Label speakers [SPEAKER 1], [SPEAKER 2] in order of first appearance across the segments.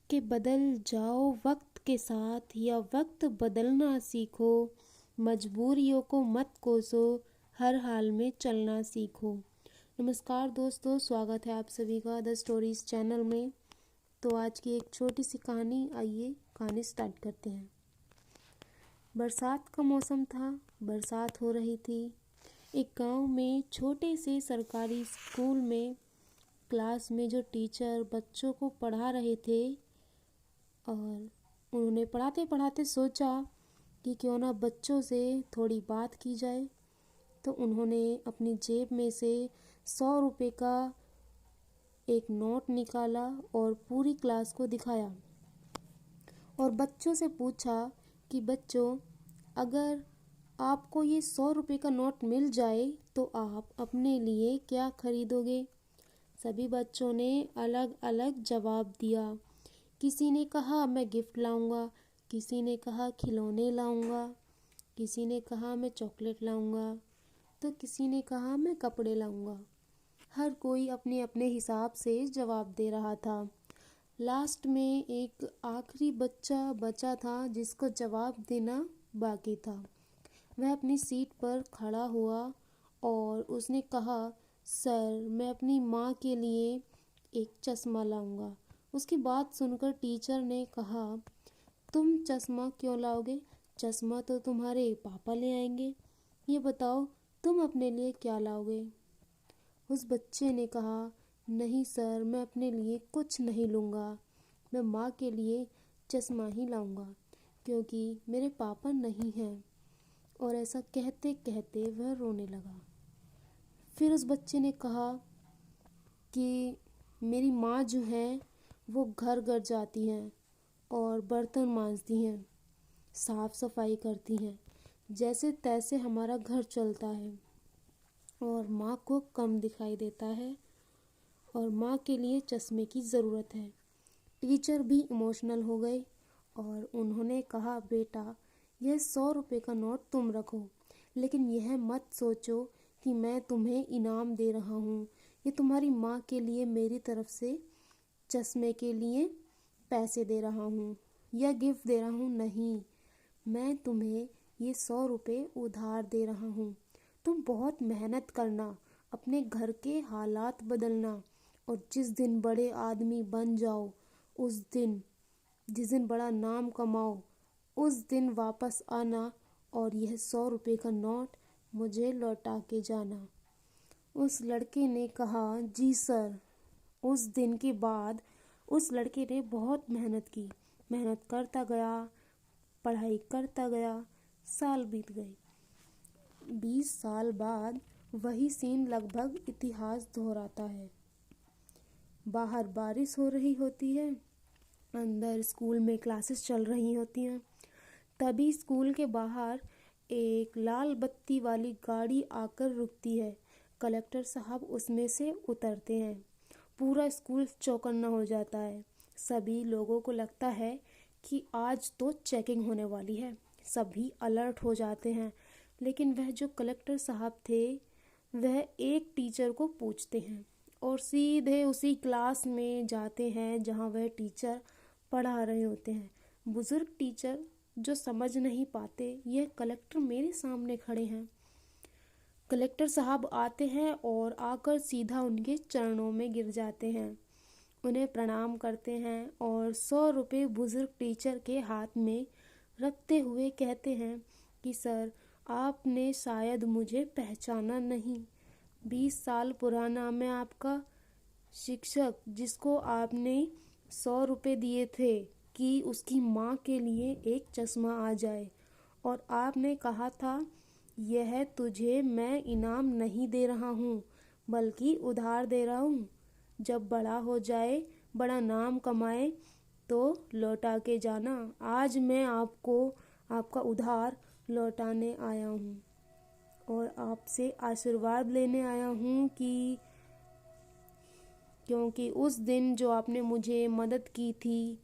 [SPEAKER 1] कि बदल जाओ वक्त के साथ या वक्त बदलना सीखो, मजबूरियों को मत कोसो, हर हाल में चलना सीखो। नमस्कार दोस्तों, स्वागत है आप सभी का द स्टोरीज चैनल में। तो आज की एक छोटी सी कहानी, आइए कहानी स्टार्ट करते हैं। बरसात का मौसम था, बरसात हो रही थी। एक गांव में छोटे से सरकारी स्कूल में क्लास में जो टीचर बच्चों को पढ़ा रहे थे, और उन्होंने पढ़ाते पढ़ाते सोचा कि क्यों ना बच्चों से थोड़ी बात की जाए। तो उन्होंने अपनी जेब में से 100 रुपये का एक नोट निकाला और पूरी क्लास को दिखाया और बच्चों से पूछा कि बच्चों, अगर आपको ये 100 रुपये का नोट मिल जाए तो आप अपने लिए क्या खरीदोगे? सभी बच्चों ने अलग अलग जवाब दिया। किसी ने कहा मैं गिफ्ट लाऊंगा, किसी ने कहा खिलौने लाऊंगा, किसी ने कहा मैं चॉकलेट लाऊंगा, तो किसी ने कहा मैं कपड़े लाऊंगा। हर कोई अपने अपने हिसाब से जवाब दे रहा था। लास्ट में एक आखिरी बच्चा बचा था जिसको जवाब देना बाकी था। वह अपनी सीट पर खड़ा हुआ और उसने कहा, सर, मैं अपनी माँ के लिए एक चश्मा लाऊंगा। उसकी बात सुनकर टीचर ने कहा, तुम चश्मा क्यों लाओगे? चश्मा तो तुम्हारे पापा ले आएंगे। ये बताओ, तुम अपने लिए क्या लाओगे? उस बच्चे ने कहा, नहीं सर, मैं अपने लिए कुछ नहीं लूँगा। मैं माँ के लिए चश्मा ही लाऊंगा क्योंकि मेरे पापा नहीं हैं। और ऐसा कहते कहते वह रोने लगा। फिर उस बच्चे ने कहा कि मेरी माँ जो है वो घर घर जाती हैं और बर्तन मांजती हैं, साफ सफाई करती हैं, जैसे तैसे हमारा घर चलता है। और माँ को कम दिखाई देता है और माँ के लिए चश्मे की ज़रूरत है। टीचर भी इमोशनल हो गए और उन्होंने कहा, बेटा, यह 100 रुपये का नोट तुम रखो, लेकिन यह मत सोचो कि मैं तुम्हें इनाम दे रहा हूँ। ये तुम्हारी माँ के लिए मेरी तरफ से चश्मे के लिए पैसे दे रहा हूँ या गिफ्ट दे रहा हूँ। नहीं, मैं तुम्हें ये 100 रुपये उधार दे रहा हूँ। तुम बहुत मेहनत करना, अपने घर के हालात बदलना, और जिस दिन बड़े आदमी बन जाओ, उस दिन, जिस दिन बड़ा नाम कमाओ, उस दिन वापस आना और यह 100 रुपये का नोट मुझे लौटा के जाना। उस लड़के ने कहा, जी सर। उस दिन के बाद उस लड़के ने बहुत मेहनत की, मेहनत करता गया, पढ़ाई करता गया। साल बीत गए। 20 साल बाद वही सीन लगभग इतिहास दोहराता है। बाहर बारिश हो रही होती है, अंदर स्कूल में क्लासेस चल रही होती हैं। तभी स्कूल के बाहर एक लाल बत्ती वाली गाड़ी आकर रुकती है। कलेक्टर साहब उसमें से उतरते हैं। पूरा स्कूल चौकन्ना हो जाता है। सभी लोगों को लगता है कि आज तो चेकिंग होने वाली है। सभी अलर्ट हो जाते हैं। लेकिन वह जो कलेक्टर साहब थे, वह एक टीचर को पूछते हैं और सीधे उसी क्लास में जाते हैं जहां वह टीचर पढ़ा रहे होते हैं। बुजुर्ग टीचर जो समझ नहीं पाते, यह कलेक्टर मेरे सामने खड़े हैं। कलेक्टर साहब आते हैं और आकर सीधा उनके चरणों में गिर जाते हैं, उन्हें प्रणाम करते हैं और 100 रुपये बुजुर्ग टीचर के हाथ में रखते हुए कहते हैं कि सर, आपने शायद मुझे पहचाना नहीं। 20 साल पुराना मैं आपका शिक्षक, जिसको आपने 100 रुपये दिए थे कि उसकी माँ के लिए एक चश्मा आ जाए, और आपने कहा था यह तुझे मैं इनाम नहीं दे रहा हूँ बल्कि उधार दे रहा हूँ। जब बड़ा हो जाए, बड़ा नाम कमाए तो लौटा के जाना। आज मैं आपको आपका उधार लौटाने आया हूँ और आपसे आशीर्वाद लेने आया हूँ कि क्योंकि उस दिन जो आपने मुझे मदद की थी,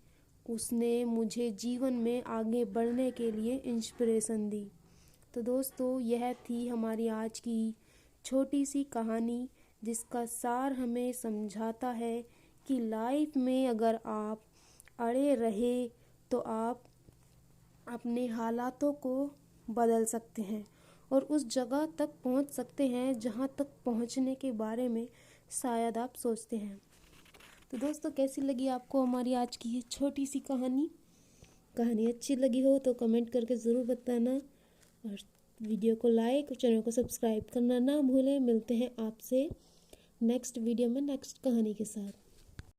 [SPEAKER 1] उसने मुझे जीवन में आगे बढ़ने के लिए इंस्पिरेशन दी। तो दोस्तों, यह थी हमारी आज की छोटी सी कहानी, जिसका सार हमें समझाता है कि लाइफ में अगर आप अड़े रहे तो आप अपने हालातों को बदल सकते हैं और उस जगह तक पहुंच सकते हैं जहां तक पहुंचने के बारे में शायद आप सोचते हैं। तो दोस्तों, कैसी लगी आपको हमारी आज की ये छोटी सी कहानी? कहानी अच्छी लगी हो तो कमेंट करके ज़रूर बताना और वीडियो को लाइक और चैनल को सब्सक्राइब करना ना भूलें। मिलते हैं आपसे नेक्स्ट वीडियो में नेक्स्ट कहानी के साथ।